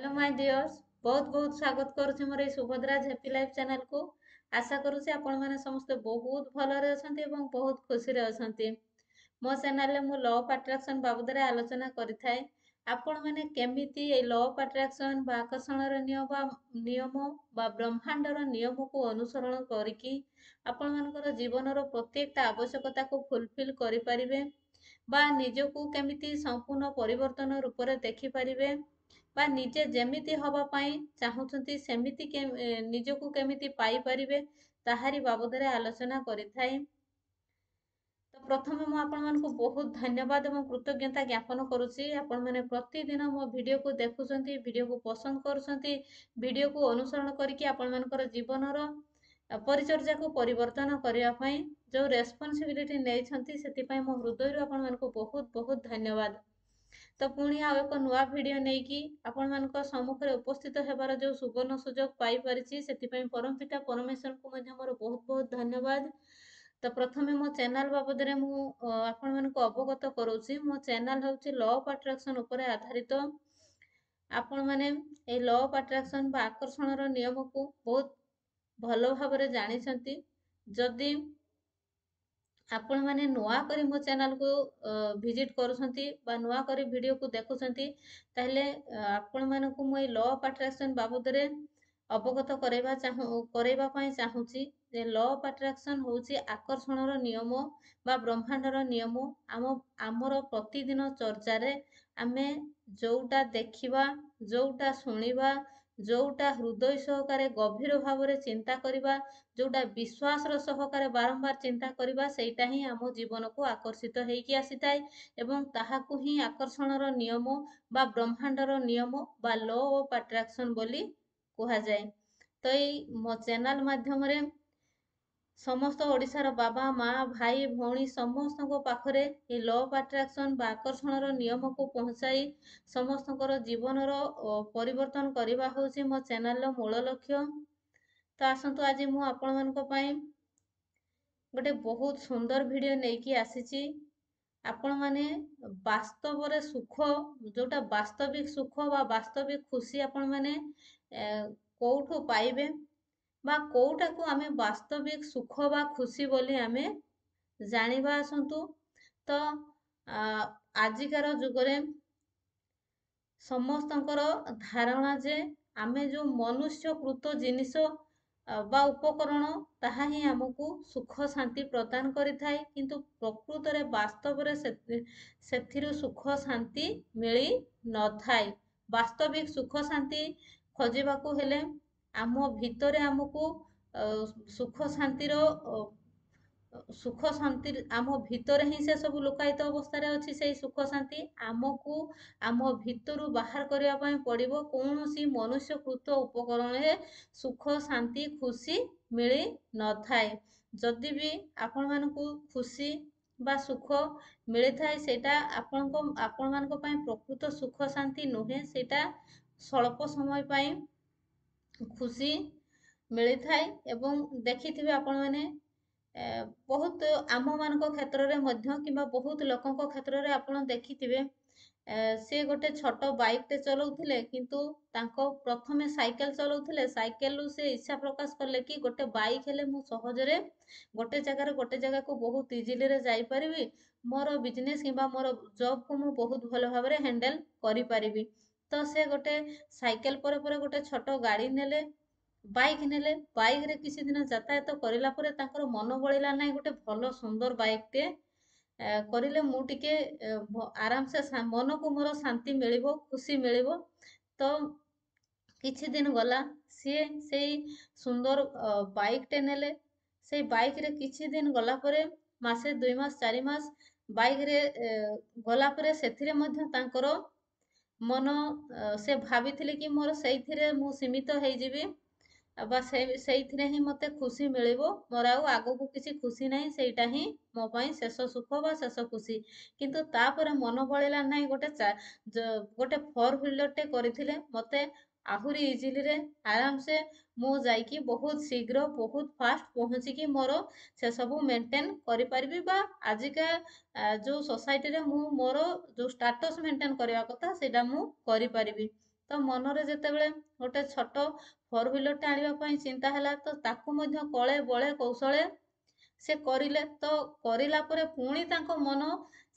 Hello my dears, बहुत बहुत स्वागत करुच्ची मोर सुभद्रा हैप्पी लाइफ चैनल को। आशा करुच्ची आपण माने समस्त बहुत भलरे अछंती एवं बहुत खुशी रे अछंती। मो चैनल मु लॉ ऑफ अट्रैक्शन बाबद आलोचना करिथाय। आपण माने केमिति ए लॉ ऑफ अट्रैक्शन बा आकर्षणर नियम बा ब्रह्मांडर नियम को अनुसरण करिकी आपण मानकर जीवनर प्रत्येकटा आवश्यकता को फुलफिल करि परिबे बा निजको केमिति संपूर्ण परिवर्तन रूप रे देखि परिबे बा निजे जेमिति हवा पाई चाहूचंती सेमिति निजको केमिति पाई परिबे ताहारी बाबदरे आलोचना करिथाय। तो प्रथमे मु आपण मानकु बहुत धन्यवाद एवं कृतज्ञता ज्ञापन करूची। आपण माने प्रतिदिन मो वीडियो को देखुचंती, वीडियो को पसंद करूचंती, वीडियो को अनुसरण करिकि आपण मानकर जीवनर परिचर्या को परिवर्तन करिया पई जो रेस्पोंसिबिलिटी नेइछंती सेति पई मो हृदय आपण मानकु बहुत बहुत धन्यवाद। तो पुणी आउ एक नुआ वीडियो नेकी आपण मानक सम्मुख रे उपस्थित हेबार जो सुवर्ण सुजोग पाई परिछि सेति पई परम पिता परमेश्वर को मध्य मोर बहुत बहुत धन्यवाद। तो प्रथमे मो चैनल बाबद रे मु आपण मानक अवगत करूछि। मो चैनल होछि लॉ ऑफ अट्रैक्शन ऊपर आधारित। आपण माने ए लॉ ऑफ अट्रैक्शन बा आकर्षणर नियम को बहुत भलो भाबरे जानिछंती। जदि आपण माने नुआ करी मो चैनल को विजिट करूछंती बा नुआ करी वीडियो को देखुछंती ताहले आपण मानकु मो लॉ ऑफ अट्रैक्शन बाबद रे अवगत करेबा पई चाहूची। जे लॉ ऑफ अट्रैक्शन होची आकर्षणर नियम बा ब्रह्मांडर नियम। आमर प्रतिदिन चर्चा रे आमे जोटा देखिबा, जोटा सुनिबा, जोटा हृदय सहकारे गभीर भावरे चिंता करिबा, जोटा विश्वास रो सहकारे बारंबार चिंता करिबा सेटा ही आम जीवन को आकर्षित हेकी आसीताय एवं ताहाकु ही आकर्षणर नियम बा ब्रह्मांडर नियम बा लॉ ऑफ अट्रैक्शन बोली कुहा जाए। तो ये मो चैनल माध्यम रे समस्त ओडिशार बाबा माँ भाई भौणी समस्त पाखरे ये लॉ ऑफ अट्रैक्शन बा आकर्षणर नियम को पहुंचाई समस्तकर जीवनर परिवर्तन करबा होची मो चैनल मूल लक्ष्य। तो आसंतु आज मु आपण मानक पई गोटे बहुत सुंदर वीडियो नेकी आसीची। आपण माने वास्तव रे सुख जोटा वास्तविक सुख बा वास्तविक खुशी आपण माने कोठो पाइबे बा कोटा को आमे वास्तविक सुख बा खुशी बोली आमे जानिबा आसंतु। तो आजिकार जुगरे समस्तंकर धारणा जे आमे जो मनुष्य कृत जिनिस बा उपकरण ताहा ही हमकु सुख शांति प्रदान करिथाय किंतु प्रकृत रे वास्तव रे सेथिरु सुख शांति मिली न थाय। वास्तविक सुख शांति खोजिबाकू हेले आम भितरे हमकु सुख शांतिर सुख शांति आम भितरे ही से सब लुकायित अवस्था रे अछि। से सुख शांति आमकू आम भितरु बाहर करिया पई पड़िबो। कोनोसी मनुष्य कृत उपकरण रे सुख शांति खुशी मिली न थाए। जदि भी आपण मानकू खुशी बा सुख मिली थाए सेटा आपण मानक पई प्रकृत सुख शांति नुहे, सेटा स्वल्प समय पई खुशी मिली थाए। एवं देखिथिबे आपण माने बहुत आम मानक क्षेत्र रे मध्य किबा बहुत लोकक क्षेत्र रे आपण देखिथिबे से गोटे छोट बाइक टे चलाउथिले किंतु तांको प्रथमे साइकेल चलाउथिले। साइकेल रु से इच्छा प्रकाश करले कि गोटे बाइक हेले मु सहजरे गोटे जगह को बहुत इजीली रे जाई परिबी, मोर बिजनेस किबा मोर जॉब को मु बहुत भलो भाबरे हैंडल करि परिबी। तो से गोटे साइकेल पर गोटे छोट गाड़ी नेले, बाइक नेले। बाइक रे किसी दिन यातायात करिला परे तांकर मन बळिला नै गोटे भलो सुंदर बाइक टे करिले मु टिके आराम से मन को मोर शांति मिलिबो, खुशी मिलिबो। तो किछि दिन गला सी सेई सुंदर बाइक टे नेले। से बाइक रे किछि दिन गला परे मासे 2 मास 4 मास बाइक रे गला परे सेथिरे मध्य तांकर मन से भाबिथिले कि मोर सेइथिरे मु सीमित हेइ जिवि बा सेइथिरे ही मते खुशी मिलिबो, मोर आउ आगो को किछि खुशी नाही, सेइटा ही मो पई शेष सुख बा शेष खुशी। किंतु तापरे मन बळिला नाही। गोटे 4 व्हीलर टे करिथिले मते आहुरी इजीली रे आराम से मु जाइकी बहुत शीघ्र बहुत फास्ट पहुंची कि मोर से सब मेंटेन करि परिबी बा आजिका जो सोसाइटी रे मु मोर जो स्टेटस मेंटेन करबा कथा सेटा मु करि परिबी। ତ ମନରେ ଯେତେବେଳେ ଗୋଟେ ଛୋଟ 4 ହ୍ୱିଲରଟେ ଆଣିବା ପାଇଁ ଚିନ୍ତା ହେଲା, ତ ତାକୁ ମଧ୍ୟ କଳେ ବଳେ କୌଶଳେ ସେ କରିଲେ। ତ କରିଲା ପରେ ପୁଣି ତାଙ୍କ ମନ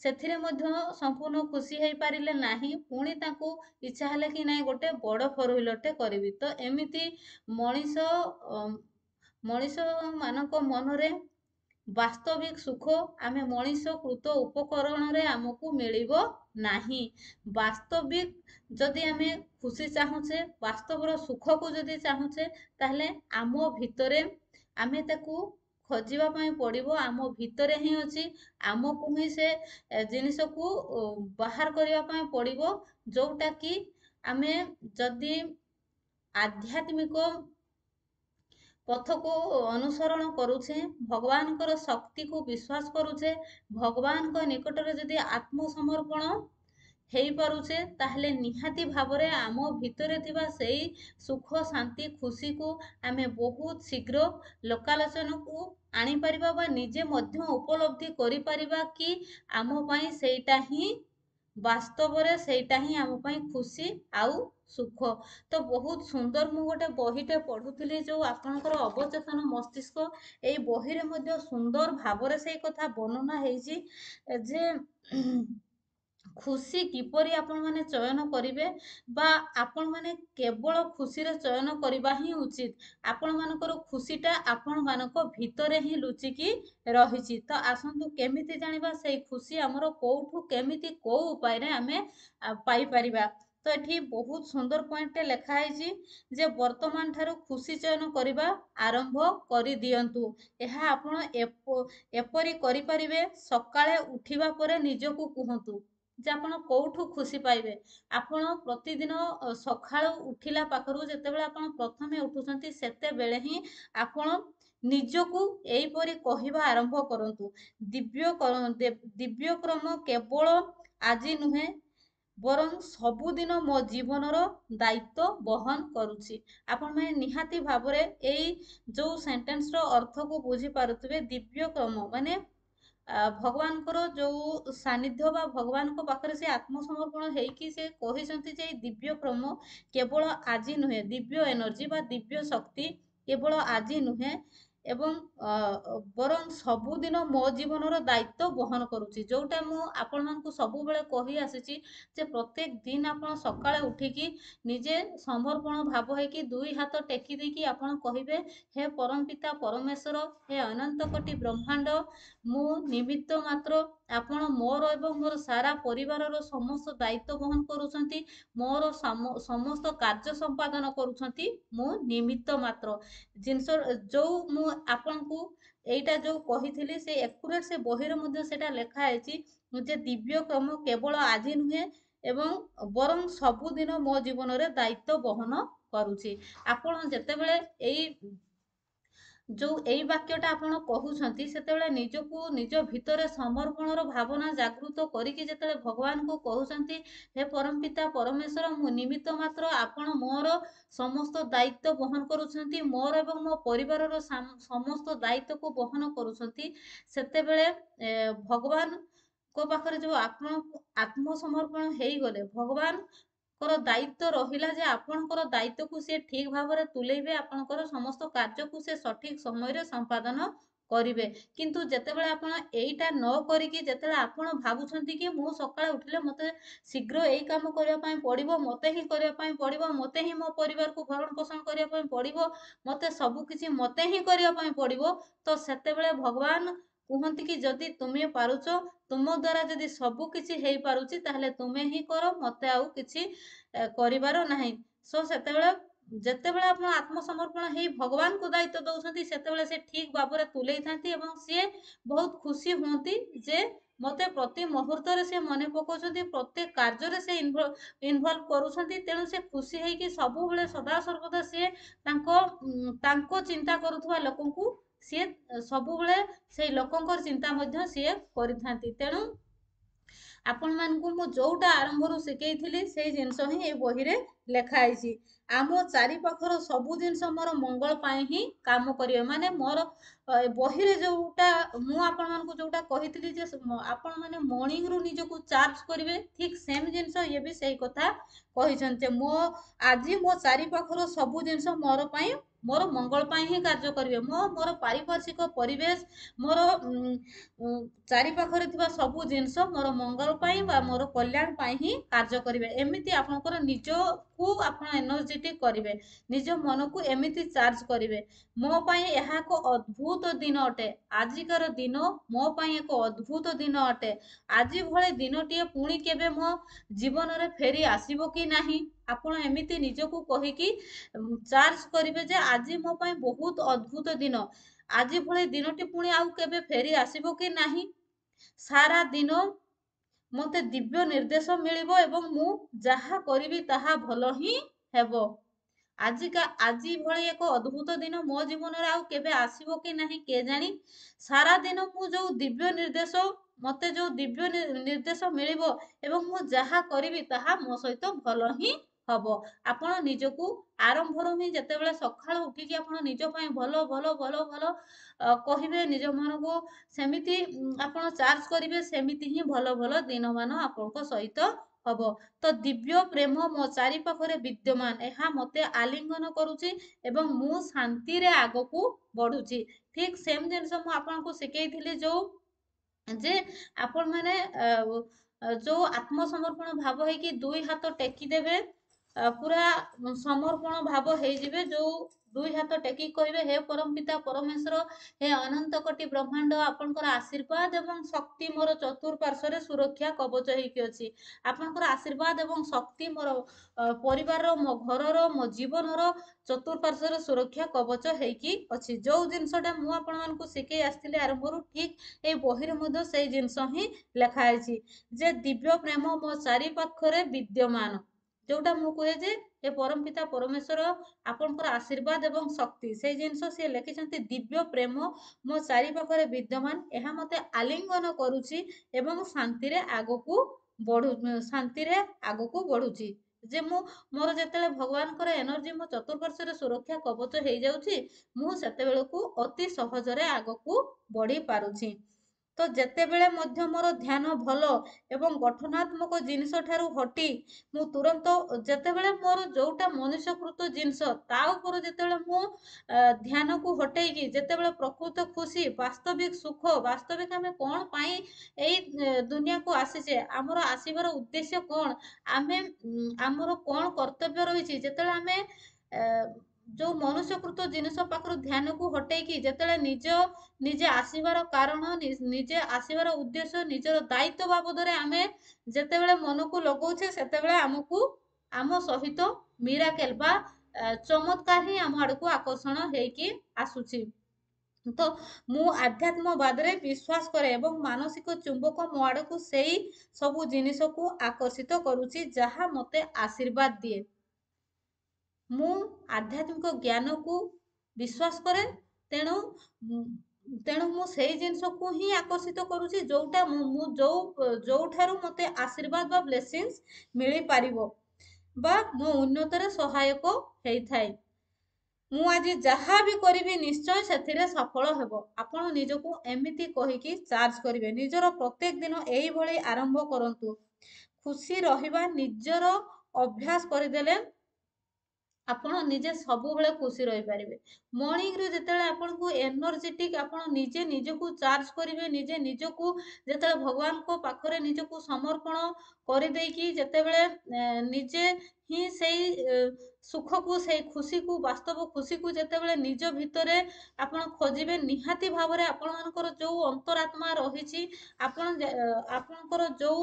ସେଥିରେ ମଧ୍ୟ ସମ୍ପୂର୍ଣ୍ଣ ଖୁସି ହେଇପାରିଲେ ନାହିଁ। ପୁଣି ତାଙ୍କୁ ଇଚ୍ଛା ହେଲା କି ନାଇଁ ଗୋଟେ ବଡ଼ 4 ହ୍ୱିଲରଟେ କରିବି। ତ ଏମିତି ମଣିଷ ମଣିଷ ମାନଙ୍କ ମନରେ ବାସ୍ତବିକ ସୁଖ ଆମେ ମଣିଷ କୃତ ଉପକରଣରେ ଆମକୁ ମିଳିବ ନାହିଁ। ବାସ୍ତବିକ ଯଦି ଆମେ ଖୁସି ଚାହୁଁଛେ, ବାସ୍ତବର ସୁଖକୁ ଯଦି ଚାହୁଁଛେ, ତାହେଲେ ଆମ ଭିତରେ ଆମେ ତାକୁ ଖୋଜିବା ପାଇଁ ପଡ଼ିବ। ଆମ ଭିତରେ ହିଁ ଅଛି। ଆମକୁ ହିଁ ସେ ଜିନିଷକୁ ବାହାର କରିବା ପାଇଁ ପଡ଼ିବ, ଯୋଉଟା କି ଆମେ ଯଦି ଆଧ୍ୟାତ୍ମିକ ପଥକୁ ଅନୁସରଣ କରୁଛେ, ଭଗବାନଙ୍କର ଶକ୍ତିକୁ ବିଶ୍ୱାସ କରୁଛେ, ଭଗବାନଙ୍କ ନିକଟରେ ଯଦି ଆତ୍ମସମର୍ପଣ ହେଇପାରୁଛେ, ତାହେଲେ ନିହାତି ଭାବରେ ଆମ ଭିତରେ ଥିବା ସେଇ ସୁଖ ଶାନ୍ତି ଖୁସିକୁ ଆମେ ବହୁତ ଶୀଘ୍ର ଲୋକାଲୋଚନକୁ ଆଣିପାରିବା ବା ନିଜେ ମଧ୍ୟ ଉପଲବ୍ଧି କରିପାରିବା କି ଆମ ପାଇଁ ସେଇଟା ହିଁ ବାସ୍ତବରେ ସେଇଟା ହିଁ ଆମ ପାଇଁ ଖୁସି ଆଉ ସୁଖ। ତ ବହୁତ ସୁନ୍ଦର, ମୁଁ ଗୋଟେ ବହିଟେ ପଢୁଥିଲି ଯୋଉ ଆପଣଙ୍କର ଅବଚେତନ ମସ୍ତିଷ୍କ, ଏଇ ବହିରେ ମଧ୍ୟ ସୁନ୍ଦର ଭାବରେ ସେଇ କଥା ବର୍ଣ୍ଣନା ହେଇଛି ଯେ ଖୁସି କିପରି ଆପଣମାନେ ଚୟନ କରିବେ, ବା ଆପଣମାନେ କେବଳ ଖୁସିର ଚୟନ କରିବା ହିଁ ଉଚିତ। ଆପଣମାନଙ୍କର ଖୁସିଟା ଆପଣମାନଙ୍କ ଭିତରେ ହିଁ ଲୁଚିକି ରହିଛି। ତ ଆସନ୍ତୁ କେମିତି ଜାଣିବା ସେଇ ଖୁସି ଆମର କୋଉଠୁ କେମିତି କୋଉ ଉପାୟରେ ଆମେ ପାଇପାରିବା। ତ ଏଠି ବହୁତ ସୁନ୍ଦର ପଏଣ୍ଟଟେ ଲେଖା ହେଇଛି ଯେ ବର୍ତ୍ତମାନ ଠାରୁ ଖୁସି ଚୟନ କରିବା ଆରମ୍ଭ କରିଦିଅନ୍ତୁ। ଏହା ଆପଣ ଏପରି କରିପାରିବେ, ସକାଳେ ଉଠିବା ପରେ ନିଜକୁ କୁହନ୍ତୁ ଯେ ଆପଣ କୋଉଠୁ ଖୁସି ପାଇବେ। ଆପଣ ପ୍ରତିଦିନ ସକାଳୁ ଉଠିଲା ପାଖରୁ ଯେତେବେଳେ ଆପଣ ପ୍ରଥମେ ଉଠୁଛନ୍ତି, ସେତେବେଳେ ହିଁ ଆପଣ ନିଜକୁ ଏଇପରି କହିବା ଆରମ୍ଭ କରନ୍ତୁ, ଦିବ୍ୟକ୍ରମ କେବଳ ଆଜି ନୁହେଁ ବରଂ ସବୁଦିନ ମୋ ଜୀବନର ଦାୟିତ୍ୱ ବହନ କରୁଛି। ଆପଣମାନେ ନିହାତି ଭାବରେ ଏଇ ଯୋଉ ସେଣ୍ଟେନ୍ସର ଅର୍ଥକୁ ବୁଝିପାରୁଥିବେ। ଦିବ୍ୟକ୍ରମ ମାନେ ଭଗବାନଙ୍କର ଯୋଉ ସାନ୍ନିଧ୍ୟ ବା ଭଗବାନଙ୍କ ପାଖରେ ସେ ଆତ୍ମସମର୍ପଣ ହେଇକି ସେ କହିଛନ୍ତି ଯେ ଏଇ ଦିବ୍ୟ କ୍ରମ କେବଳ ଆଜି ନୁହେଁ, ଦିବ୍ୟ ଏନର୍ଜି ବା ଦିବ୍ୟ ଶକ୍ତି କେବଳ ଆଜି ନୁହେଁ ଏବଂ ବରଂ ସବୁଦିନ ମୋ ଜୀବନର ଦାୟିତ୍ୱ ବହନ କରୁଛି। ଯୋଉଟା ମୁଁ ଆପଣମାନଙ୍କୁ ସବୁବେଳେ କହି ଆସିଛି ଯେ ପ୍ରତ୍ୟେକ ଦିନ ଆପଣ ସକାଳେ ଉଠିକି ନିଜେ ସମର୍ପଣ ଭାବ ହେଇକି 2 ହାତ ଟେକି ଦେଇକି ଆପଣ କହିବେ, ହେ ପରମପିତା ପରମେଶ୍ୱର, ହେ ଅନନ୍ତ କୋଟି ବ୍ରହ୍ମାଣ୍ଡ, ମୁଁ ନିମିତ୍ତ ମାତ୍ର। ଆପଣ ମୋର ଏବଂ ମୋର ସାରା ପରିବାରର ସମସ୍ତ ଦାୟିତ୍ୱ ବହନ କରୁଛନ୍ତି, ମୋର ସମସ୍ତ କାର୍ଯ୍ୟ ସମ୍ପାଦନ କରୁଛନ୍ତି, ମୁଁ ନିମିତ୍ତ ମାତ୍ର। ଜିନିଷ ଯୋଉ ମୁଁ ଆପଣଙ୍କୁ ଏଇଟା ଯୋଉ କହିଥିଲି ସେ ଏକୁରେଟ ସେ ବହିରେ ମଧ୍ୟ ସେଟା ଲେଖା ହେଇଛି ଯେ ଦିବ୍ୟ କ୍ରମ କେବଳ ଆଜି ନୁହେଁ ଏବଂ ବରଂ ସବୁଦିନ ମୋ ଜୀବନରେ ଦାୟିତ୍ୱ ବହନ କରୁଛି। ଆପଣ ଯେତେବେଳେ ଏଇ ବାକ୍ୟଟା ଆପଣ କହୁଛନ୍ତି, ସେତେବେଳେ ନିଜକୁ ନିଜ ଭିତରେ ସମର୍ପଣର ଭାବନା ଜାଗୃତ କରିକି ଯେତେବେଳେ ଭଗବାନଙ୍କୁ କହୁଛନ୍ତି, ହେ ପରମପିତା ପରମେଶ୍ୱର, ମୁଁ ନିମିତ୍ତ ମାତ୍ର, ଆପଣ ମୋର ସମସ୍ତ ଦାୟିତ୍ୱ ବହନ କରୁଛନ୍ତି, ମୋର ଏବଂ ମୋ ପରିବାରର ସମସ୍ତ ଦାୟିତ୍ୱକୁ ବହନ କରୁଛନ୍ତି, ସେତେବେଳେ ଭଗବାନଙ୍କ ପାଖରେ ଯୋଉ ଆପଣ ଆତ୍ମସମର୍ପଣ ହେଇଗଲେ, ଭଗବାନଙ୍କର ଦାୟିତ୍ୱ ରହିଲା ଯେ ଆପଣଙ୍କର ଦାୟିତ୍ୱକୁ ସେ ଠିକ ଭାବରେ ତୁଲେଇବେ, ଆପଣଙ୍କର ସମସ୍ତ କାର୍ଯ୍ୟକୁ ସେ ସଠିକ ସମୟରେ ସମ୍ପାଦନ କରିବେ। କିନ୍ତୁ ଯେତେବେଳେ ଆପଣ ଏଇଟା ନ କରିକି ଯେତେବେଳେ ଆପଣ ଭାବୁଛନ୍ତି କି ମୁଁ ସକାଳେ ଉଠିଲେ ମତେ ଶୀଘ୍ର ଏଇ କାମ କରିବା ପାଇଁ ପଡ଼ିବ, ମତେ ହିଁ କରିବା ପାଇଁ ପଡ଼ିବ, ମତେ ହିଁ ମୋ ପରିବାରକୁ ଭରଣ ପୋଷଣ କରିବା ପାଇଁ ପଡ଼ିବ, ମତେ ସବୁ କିଛି ମତେ ହିଁ କରିବା ପାଇଁ ପଡ଼ିବ, ତ ସେତେବେଳେ ଭଗବାନ କୁହନ୍ତି କି ଯଦି ତୁମେ ପାରୁଛ, ତୁମ ଦ୍ୱାରା ଯଦି ସବୁ କିଛି ହେଇପାରୁଛି, ତାହେଲେ ତୁମେ ହିଁ କର, ମତେ ଆଉ କିଛି କରିବାର ନାହିଁ। ଯେତେବେଳେ ଆପଣ ଆତ୍ମସମର୍ପଣ ହେଇ ଭଗବାନଙ୍କୁ ଦାୟିତ୍ୱ ଦଉଛନ୍ତି, ସେତେବେଳେ ସେ ଠିକ ଭାବରେ ତୁଲେଇଥାନ୍ତି ଏବଂ ସିଏ ବହୁତ ଖୁସି ହୁଅନ୍ତି ଯେ ମତେ ପ୍ରତି ମୁହୂର୍ତ୍ତରେ ସେ ମନେ ପକାଉଛନ୍ତି, ପ୍ରତ୍ୟେକ କାର୍ଯ୍ୟରେ ସେ ଇନଭଲ୍ଭ କରୁଛନ୍ତି। ତେଣୁ ସେ ଖୁସି ହେଇକି ସବୁବେଳେ ସଦା ସର୍ବଦା ସିଏ ତାଙ୍କ ଚିନ୍ତା କରୁଥିବା ଲୋକଙ୍କୁ ସିଏ ସବୁବେଳେ ସେଇ ଲୋକଙ୍କର ଚିନ୍ତା ମଧ୍ୟ ସିଏ କରିଥାନ୍ତି। ତେଣୁ ଆପଣମାନଙ୍କୁ ମୁଁ ଯୋଉଟା ଆରମ୍ଭରୁ ଶିଖେଇଥିଲି ସେଇ ଜିନିଷ ହିଁ ଏଇ ବହିରେ ଲେଖାହେଇଛି। ଆମ ଚାରିପାଖର ସବୁ ଜିନିଷ ମୋର ମଙ୍ଗଳ ପାଇଁ ହିଁ କାମ କରିବେ। ମାନେ ମୋର ବହିରେ ଯୋଉଟା ମୁଁ ଆପଣମାନଙ୍କୁ ଯୋଉଟା କହିଥିଲି ଯେ ଆପଣମାନେ ମର୍ଣ୍ଣିଂରୁ ନିଜକୁ ଚାର୍ଜ କରିବେ, ଠିକ୍ ସେମ୍ ଜିନିଷ ଇଏ ବି ସେଇ କଥା କହିଛନ୍ତି ଯେ ଆଜି ମୋ ଚାରିପାଖର ସବୁ ଜିନିଷ ମୋର ପାଇଁ ମୋର ମଙ୍ଗଳ ପାଇଁ ହିଁ କାର୍ଯ୍ୟ କରିବେ। ମୋର ପାରିପାର୍ଶ୍ୱିକ ପରିବେଶ, ମୋର ଚାରିପାଖରେ ଥିବା ସବୁ ଜିନିଷ ମୋର ମଙ୍ଗଳ ପାଇଁ ବା ମୋର କଲ୍ୟାଣ ପାଇଁ ହିଁ କାର୍ଯ୍ୟ କରିବେ। ଏମିତି ଆପଣଙ୍କର ନିଜକୁ ଆପଣ ଏନର୍ଜେଟିକ୍ କରିବେ, ନିଜ ମନକୁ ଏମିତି ଚାର୍ଜ କରିବେ। ମୋ ପାଇଁ ଏହା ଏକ ଅଦ୍ଭୁତ ଦିନ ଅଟେ। ଆଜିକାର ଦିନ ମୋ ପାଇଁ ଏକ ଅଦ୍ଭୁତ ଦିନ ଅଟେ। ଆଜି ଭଳି ଦିନଟିଏ ପୁଣି କେବେ ମୋ ଜୀବନରେ ଫେରି ଆସିବ କି ନାହିଁ। ଆପଣ ଏମିତି ନିଜକୁ କହିକି ଚାର୍ଜ କରିବେ ଯେ ଆଜି ମୋ ପାଇଁ ବହୁତ ଅଦ୍ଭୁତ ଦିନ। ଆଜି ଭଳି ଦିନଟି ପୁଣି ଆଉ କେବେ ଫେରି ଆସିବ କି ନାହିଁ। ସାରା ଦିନ ମୋତେ ଦିବ୍ୟ ନିର୍ଦ୍ଦେଶ ମିଳିବ ଏବଂ ମୁଁ ଯାହା କରିବି ତାହା ଭଲ ହିଁ ହେବ। ଆଜି ଭଳି ଏକ ଅଦ୍ଭୁତ ଦିନ ମୋ ଜୀବନରେ ଆଉ କେବେ ଆସିବ କି ନାହିଁ କେଜାଣି। ସାରା ଦିନ ମୁଁ ଯୋଉ ଦିବ୍ୟ ନିର୍ଦ୍ଦେଶ ମୋତେ ଯୋଉ ଦିବ୍ୟ ନିର୍ଦ୍ଦେଶ ମିଳିବ ଏବଂ ମୁଁ ଯାହା କରିବି ତାହା ମୋ ସହିତ ଭଲ ହିଁ ହବ। ଆପଣ ନିଜକୁ ଆରମ୍ଭରୁ ହିଁ ଯେତେବେଳେ ସକାଳୁ ଉଠିକି ଆପଣ ନିଜ ପାଇଁ ଭଲ ଭଲ ଭଲ ଭଲ କହିବେ, ନିଜ ମନକୁ ସେମିତି ଆପଣ ଚାର୍ଜ କରିବେ, ସେମିତି ହିଁ ଭଲ ଭଲ ଦିନମାନ ଆପଣଙ୍କ ସହିତ ହବ। ତ ଦିବ୍ୟ ପ୍ରେମ ମୋ ଚାରିପାଖରେ ବିଦ୍ୟମାନ, ଏହା ମୋତେ ଆଲିଙ୍ଗନ କରୁଛି ଏବଂ ମୁଁ ଶାନ୍ତିରେ ଆଗକୁ ବଢୁଛି। ଠିକ୍ ସେମ୍ ଜିନିଷ ମୁଁ ଆପଣଙ୍କୁ ଶିଖେଇଥିଲି ଯେ ଆପଣମାନେ ଯୋଉ ଆତ୍ମସମର୍ପଣ ଭାବ ହେଇକି ଦୁଇ ହାତ ଟେକି ଦେବେ, ପୁରା ସମର୍ପଣ ଭାବ ହେଇଯିବେ। ଯୋଉ ଦୁଇ ହାତ ଟେକି କହିବେ, ହେ ପରମପିତା ପରମେଶ୍ୱର, ହେ ଅନନ୍ତ କୋଟି ବ୍ରହ୍ମାଣ୍ଡ, ଆପଣଙ୍କର ଆଶୀର୍ବାଦ ଏବଂ ଶକ୍ତି ମୋର ଚତୁଃପାର୍ଶ୍ୱରେ ସୁରକ୍ଷା କବଚ ହେଇକି ଅଛି। ଆପଣଙ୍କର ଆଶୀର୍ବାଦ ଏବଂ ଶକ୍ତି ମୋର ପରିବାରର, ମୋ ଘରର, ମୋ ଜୀବନର ଚତୁଃପାର୍ଶ୍ୱରେ ସୁରକ୍ଷା କବଚ ହେଇକି ଅଛି। ଯୋଉ ଜିନିଷଟା ମୁଁ ଆପଣମାନଙ୍କୁ ଶିଖେଇ ଆସିଥିଲି ଆରମ୍ଭରୁ, ଠିକ୍ ଏଇ ବହିରେ ମଧ୍ୟ ସେଇ ଜିନିଷ ହିଁ ଲେଖା ହେଇଛି ଯେ ଦିବ୍ୟ ପ୍ରେମ ମୋ ଚାରି ପାଖରେ ବିଦ୍ୟମାନ। ଯୋଉଟା ମୁଁ କୁହେ ଯେ ଏ ପରମପିତା ପରମେଶ୍ୱର ଆପଣଙ୍କର ଆଶୀର୍ବାଦ ଏବଂ ଶକ୍ତି, ସେଇ ଜିନିଷ ସିଏ ଲେଖିଛନ୍ତି ଦିବ୍ୟ ପ୍ରେମ ମୋ ଚାରି ପାଖରେ ବିଦ୍ୟମାନ, ଏହା ମୋତେ ଆଲିଙ୍ଗନ କରୁଛି ଏବଂ ଶାନ୍ତିରେ ଆଗକୁ ବଢୁଛି। ଯେ ମୋର ଯେତେବେଳେ ଭଗବାନଙ୍କର ଏନର୍ଜି ମୋ ଚତୁଃପାର୍ଶ୍ୱରେ ସୁରକ୍ଷା କବଚ ହେଇଯାଉଛି, ମୁଁ ସେତେବେଳକୁ ଅତି ସହଜରେ ଆଗକୁ ବଢି ପାରୁଛି। ତ ଯେତେବେଳେ ମଧ୍ୟ ମୋର ଧ୍ୟାନ ଭଲ ଏବଂ ଗଠନାତ୍ମକ ଜିନିଷ ଠାରୁ ହଟି ମୁଁ ତୁରନ୍ତ ଯେତେବେଳେ ମୋର ଯୋଉଟା ମନୁଷ୍ୟକୃତ ଜିନିଷ ତା ଉପରୁ ଯେତେବେଳେ ମୁଁ ଧ୍ୟାନକୁ ହଟେଇକି ଯେତେବେଳେ ପ୍ରକୃତ ଖୁସି, ବାସ୍ତବିକ ସୁଖ, ବାସ୍ତବିକ ଆମେ କଣ ପାଇଁ ଏଇ ଦୁନିଆକୁ ଆସିଛେ, ଆମର ଆସିବାର ଉଦ୍ଦେଶ୍ୟ କଣ, ଆମର କଣ କର୍ତ୍ତବ୍ୟ ରହିଛି, ଯେତେବେଳେ ଆମେ ଯୋଉ ମନୁଷ୍ୟକୃତ ଜିନିଷ ପାଖରୁ ଧ୍ୟାନକୁ ହଟେଇକି ଯେତେବେଳେ ନିଜେ ଆସିବାର କାରଣ, ନିଜେ ଆସିବାର ଉଦ୍ଦେଶ୍ୟ, ନିଜର ଦାୟିତ୍ୱ ବାବଦରେ ଆମେ ଯେତେବେଳେ ମନକୁ ଲଗଉଛେ, ସେତେବେଳେ ଆମକୁ ଆମ ସହିତ ମିରାକେଲ ବା ଚମତ୍କାର ହିଁ ଆମ ଆଡକୁ ଆକର୍ଷଣ ହେଇକି ଆସୁଛି। ତ ମୁଁ ଆଧ୍ୟାତ୍ମବାଦରେ ବିଶ୍ୱାସ କରେ ଏବଂ ମାନସିକ ଚୁମ୍ବକ ମୋ ଆଡକୁ ସେଇ ସବୁ ଜିନିଷକୁ ଆକର୍ଷିତ କରୁଛି ଯାହା ମୋତେ ଆଶୀର୍ବାଦ ଦିଏ। ମୁଁ ଆଧ୍ୟାତ୍ମିକ ଜ୍ଞାନକୁ ବିଶ୍ୱାସ କରେ, ତେଣୁ ମୁଁ ସେଇ ଜିନିଷକୁ ହିଁ ଆକର୍ଷିତ କରୁଛି ମୁଁ ଯୋଉଠାରୁ ମୋତେ ଆଶୀର୍ବାଦ ବା ବ୍ଲେସିଂସ୍ ମିଳିପାରିବ ବା ମୋ ଉନ୍ନତରେ ସହାୟକ ହେଇଥାଏ। ମୁଁ ଆଜି ଯାହା ବି କରିବି ନିଶ୍ଚୟ ସେଥିରେ ସଫଳ ହେବ। ଆପଣ ନିଜକୁ ଏମିତି କହିକି ଚାର୍ଜ କରିବେ। ନିଜର ପ୍ରତ୍ୟେକ ଦିନ ଏଇଭଳି ଆରମ୍ଭ କରନ୍ତୁ। ଖୁସି ରହିବା ନିଜର ଅଭ୍ୟାସ କରିଦେଲେ ଆପଣ ନିଜେ ସବୁବେଳେ ଖୁସି ରହିପାରିବେ। ମର୍ଣ୍ଣିଂରୁ ଯେତେବେଳେ ଆପଣଙ୍କୁ ଏନର୍ଜେଟିକ୍, ଆପଣ ନିଜେ ନିଜକୁ ଚାର୍ଜ କରିବେ, ନିଜେ ନିଜକୁ ଯେତେବେଳେ ଭଗବାନଙ୍କ ପାଖରେ ନିଜକୁ ସମର୍ପଣ କରିଦେଇକି ଯେତେବେଳେ ନିଜେ ହିଁ ସେଇ ସୁଖକୁ, ସେଇ ଖୁସିକୁ, ବାସ୍ତବ ଖୁସିକୁ ଯେତେବେଳେ ନିଜ ଭିତରେ ଆପଣ ଖୋଜିବେ, ନିହାତି ଭାବରେ ଆପଣମାନଙ୍କର ଯୋଉ ଅନ୍ତରାତ୍ମା ରହିଛି, ଆପଣଙ୍କର ଯୋଉ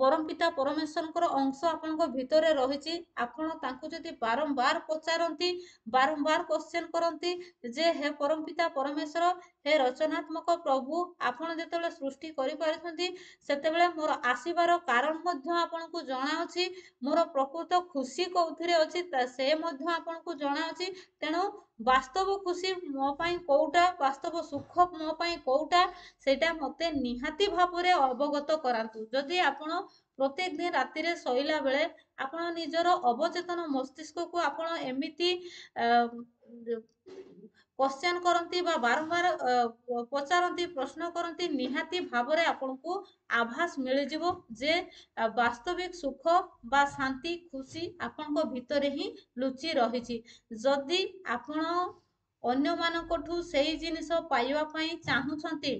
ପରମପିତା ପରମେଶ୍ୱରଙ୍କର ଅଂଶ ଆପଣଙ୍କ ଭିତରେ ରହିଛି, ଆପଣ ତାଙ୍କୁ ଯଦି ବାରମ୍ବାର ପଚାରନ୍ତି, ବାରମ୍ବାର କ୍ୱେଶ୍ଚନ କରନ୍ତି ଯେ ହେ ପରମପିତା ପରମେଶ୍ୱର, ହେ ରଚନାତ୍ମକ ପ୍ରଭୁ, ଆପଣ ଯେତେବେଳେ ସୃଷ୍ଟି କରିପାରିଛନ୍ତି ସେତେବେଳେ ମୋର ଆସିବାର କାରଣ ମଧ୍ୟ ଆପଣଙ୍କୁ ଜଣାଅଛି, ମୋର ପ୍ରକୃତ ଖୁସି କୋଉଥିରେ ଅଛି ସେ ମଧ୍ୟ ଆପଣଙ୍କୁ ଜଣାଅଛି। ତେଣୁ ବାସ୍ତବ ଖୁସି ମୋ ପାଇଁ କୋଉଟା, ବାସ୍ତବ ସୁଖ ମୋ ପାଇଁ କୋଉଟା, ସେଇଟା ମୋତେ ନିହାତି ଭାବରେ ଅବଗତ କରାନ୍ତୁ। ଯଦି ଆପଣ प्रत्येक दिन राति रे सोइला बेले आपण निजर अवचेतन मस्तिष्क को आपण एमिति क्वेश्चन करती बा बारंबार पचारती प्रश्न करती निहाती भावरे आपनको आभास मिल जिवो जे वास्तविक सुख बा शांति खुशी आपनको भितरे ही लुचि रहिछि जदि आपण अन्य मानकठू सेही जिनिस पाइबा पई चाहुछंती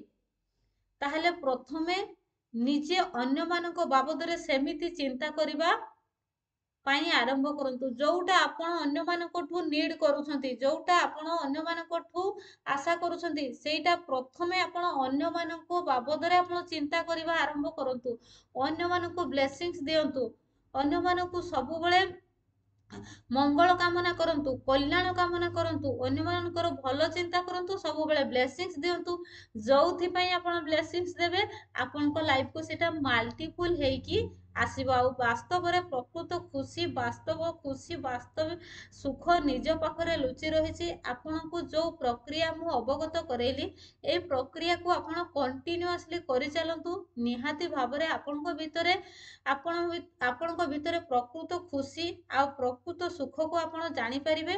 ताहले प्रथमे निजे अन्य मानक बाबदरे सेमिति चिंता करिबा ପାଇଁ ଆରମ୍ଭ କରନ୍ତୁ ଯୋଉଟା ଆପଣ ଅନ୍ୟମାନଙ୍କଠୁ ନିଡ୍ କରୁଛନ୍ତି ଯୋଉଟା ଆପଣ ଅନ୍ୟମାନଙ୍କଠୁ ଆଶା କରୁଛନ୍ତି ସେଇଟା ପ୍ରଥମେ ଆପଣ ଅନ୍ୟମାନଙ୍କ ବାବଦରେ ଆପଣ ଚିନ୍ତା କରିବା ଆରମ୍ଭ କରନ୍ତୁ ଅନ୍ୟମାନଙ୍କୁ ବ୍ଲେସିଂସ୍ ଦିଅନ୍ତୁ ଅନ୍ୟମାନଙ୍କୁ ସବୁବେଳେ ମଙ୍ଗଳ କାମନା କରନ୍ତୁ କଲ୍ୟାଣ କାମନା କରନ୍ତୁ ଅନ୍ୟମାନଙ୍କର ଭଲ ଚିନ୍ତା କରନ୍ତୁ ସବୁବେଳେ ବ୍ଲେସିଂସ୍ ଦିଅନ୍ତୁ ଯୋଉଥିପାଇଁ ଆପଣ ବ୍ଲେସିଂସ୍ ଦେବେ ଆପଣଙ୍କ ଲାଇଫକୁ ସେଟା ମାଲ୍ଟିପୁଲ ହେଇକି ଆସିବ ଆଉ ବାସ୍ତବରେ ପ୍ରକୃତ ଖୁସି ବାସ୍ତବ ସୁଖ ନିଜ ପାଖରେ ଲୁଚି ରହିଛି ଆପଣଙ୍କୁ ଯୋଉ ପ୍ରକ୍ରିୟା ମୁଁ ଅବଗତ କରେଇଲି ଏଇ ପ୍ରକ୍ରିୟାକୁ ଆପଣ କଣ୍ଟିନ୍ୟୁଅସଲି କରିଚାଲନ୍ତୁ ନିହାତି ଭାବରେ ଆପଣଙ୍କ ଭିତରେ ଆପଣଙ୍କ ଭିତରେ ପ୍ରକୃତ ଖୁସି ଆଉ ପ୍ରକୃତ ସୁଖକୁ ଆପଣ ଜାଣିପାରିବେ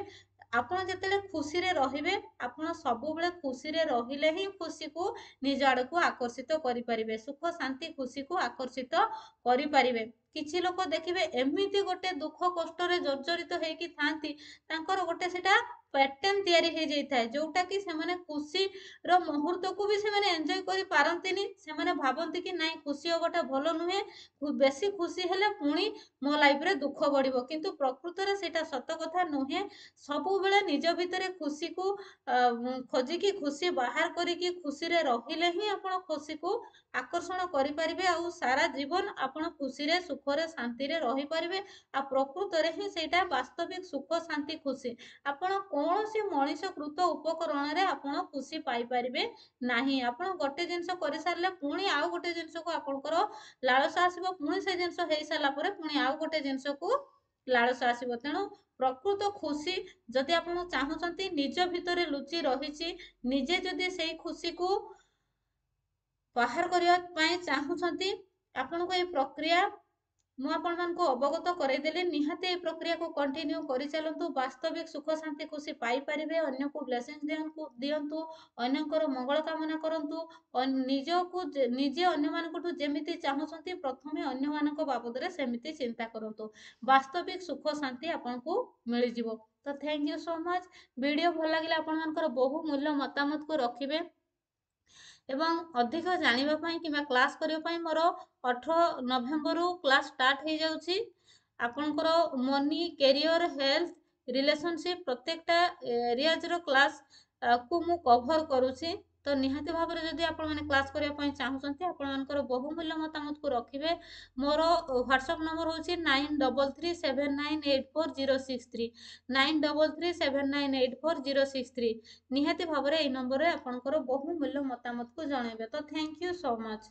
ଆପଣ ଯେତେବେଳେ ଖୁସିରେ ରହିବେ ଆପଣ ସବୁବେଳେ ଖୁସିରେ ରହିଲେ ହିଁ ଖୁସିକୁ ନିଜ ଆଡକୁ ଆକର୍ଷିତ କରିପାରିବେ ସୁଖ ଶାନ୍ତି ଖୁସିକୁ ଆକର୍ଷିତ କରିପାରିବେ କିଛି ଲୋକ ଦେଖିବେ ଏମିତି ଗୋଟେ ଦୁଃଖ କଷ୍ଟରେ ଜର୍ଜରିତ ହେଇକି ଥାଆନ୍ତି ତାଙ୍କର ଗୋଟେ ସେଟା ପ୍ୟାଟର୍ନ ତିଆରି ହେଇଯାଇଥାଏ ଯୋଉଟା କି ସେମାନେ ଖୁସିର ମୁହୂର୍ତ୍ତକୁ ବି ସେମାନେ ଏନ୍ଜୟ କରିପାରନ୍ତିନି ସେମାନେ ଭାବନ୍ତି କି ନାଇଁ ଖୁସି ହବାଟା ଭଲ ନୁହେଁ ବେଶୀ ଖୁସି ହେଲେ ପୁଣି ମୋ ଲାଇଫରେ ଦୁଃଖ ବଢିବ କିନ୍ତୁ ପ୍ରକୃତରେ ସେଇଟା ସତ କଥା ନୁହେଁ ସବୁବେଳେ ନିଜ ଭିତରେ ଖୁସିକୁ ଖୋଜିକି ଖୁସି ବାହାର କରିକି ଖୁସିରେ ରହିଲେ ହିଁ ଆପଣ ଖୁସିକୁ ଆକର୍ଷଣ କରିପାରିବେ ଆଉ ସାରା ଜୀବନ ଆପଣ ଖୁସିରେ ସୁଖରେ ଶାନ୍ତିରେ ରହିପାରିବେ ଆଉ ପ୍ରକୃତରେ ହିଁ ସେଇଟା ବାସ୍ତବିକ ସୁଖ ଶାନ୍ତି ଖୁସି ଆପଣ କୌଣସି ମଣିଷ କୃତ ଉପକରଣରେ ଆପଣ ଖୁସି ପାଇପାରିବେ ନାହିଁ ଆପଣ ଗୋଟେ ଜିନିଷ କରିସାରିଲେ ପୁଣି ଆଉ ଗୋଟେ ଜିନିଷକୁ ଆପଣଙ୍କର ଲାଳସା ଆସିବ ପୁଣି ସେ ଜିନିଷ ହେଇସାରିଲା ପରେ ପୁଣି ଆଉ ଗୋଟେ ଜିନିଷକୁ ଲାଳସା ଆସିବ ତେଣୁ ପ୍ରକୃତ ଖୁସି ଯଦି ଆପଣ ଚାହୁଁଛନ୍ତି ନିଜ ଭିତରେ ଲୁଚି ରହିଛି ନିଜେ ଯଦି ସେଇ ଖୁସିକୁ ବାହାର କରିବା ପାଇଁ ଚାହୁଁଛନ୍ତି ଆପଣଙ୍କୁ ଏଇ ପ୍ରକ୍ରିୟା ମୁଁ ଆପଣମାନଙ୍କୁ ଅବଗତ କରେଇଦେଲି ନିହାତି ଏଇ ପ୍ରକ୍ରିୟାକୁ କଣ୍ଟିନ୍ୟୁ କରିଚାଲନ୍ତୁ ବାସ୍ତବିକ ସୁଖ ଶାନ୍ତି ଖୁସି ପାଇପାରିବେ ଅନ୍ୟକୁ ବ୍ଲେସିଂସ୍ ଦିଅନ୍ତୁ ଅନ୍ୟଙ୍କର ମଙ୍ଗଳ କାମନା କରନ୍ତୁ ନିଜକୁ ନିଜେ ଅନ୍ୟମାନଙ୍କଠୁ ଯେମିତି ଚାହୁଁଛନ୍ତି ପ୍ରଥମେ ଅନ୍ୟମାନଙ୍କ ବାବଦରେ ସେମିତି ଚିନ୍ତା କରନ୍ତୁ ବାସ୍ତବିକ ସୁଖ ଶାନ୍ତି ଆପଣଙ୍କୁ ମିଳିଯିବ ତ thank you so much video ଭଲ ଲାଗିଲେ ଆପଣମାନଙ୍କର ବହୁ ମୂଲ୍ୟ ମତାମତକୁ ରଖିବେ ଏବଂ ଅଧିକ ଜାଣିବା ପାଇଁ କିମ୍ବା କ୍ଲାସ୍ କରିବା ପାଇଁ ମୋର 18 ନଭେମ୍ବରରୁ କ୍ଲାସ୍ ଷ୍ଟାର୍ଟ ହେଇଯାଉଛି ଆପଣଙ୍କର ମନି କ୍ୟାରିୟର ହେଲ୍ଥ ରିଲେସନସିପ୍ ପ୍ରତ୍ୟେକଟା ଏରିଆଜର କ୍ଲାସ୍ କୁ ମୁଁ କଭର କରୁଛି ତ ନିହାତି ଭାବରେ ଯଦି ଆପଣମାନେ କ୍ଲାସ୍ କରିବା ପାଇଁ ଚାହୁଁଛନ୍ତି ଆପଣମାନଙ୍କର ବହୁମୂଲ୍ୟ ମତାମତକୁ ରଖିବେ ମୋର ହ୍ୱାଟ୍ସଆପ୍ ନମ୍ବର ହେଉଛି 9337984063 9337984063 ନିହାତି ଭାବରେ ଏଇ ନମ୍ବରରେ ଆପଣଙ୍କର ବହୁମୂଲ୍ୟ ମତାମତକୁ ଜଣାଇବେ ତ ଥ୍ୟାଙ୍କ ୟୁ ସୋ ମଚ୍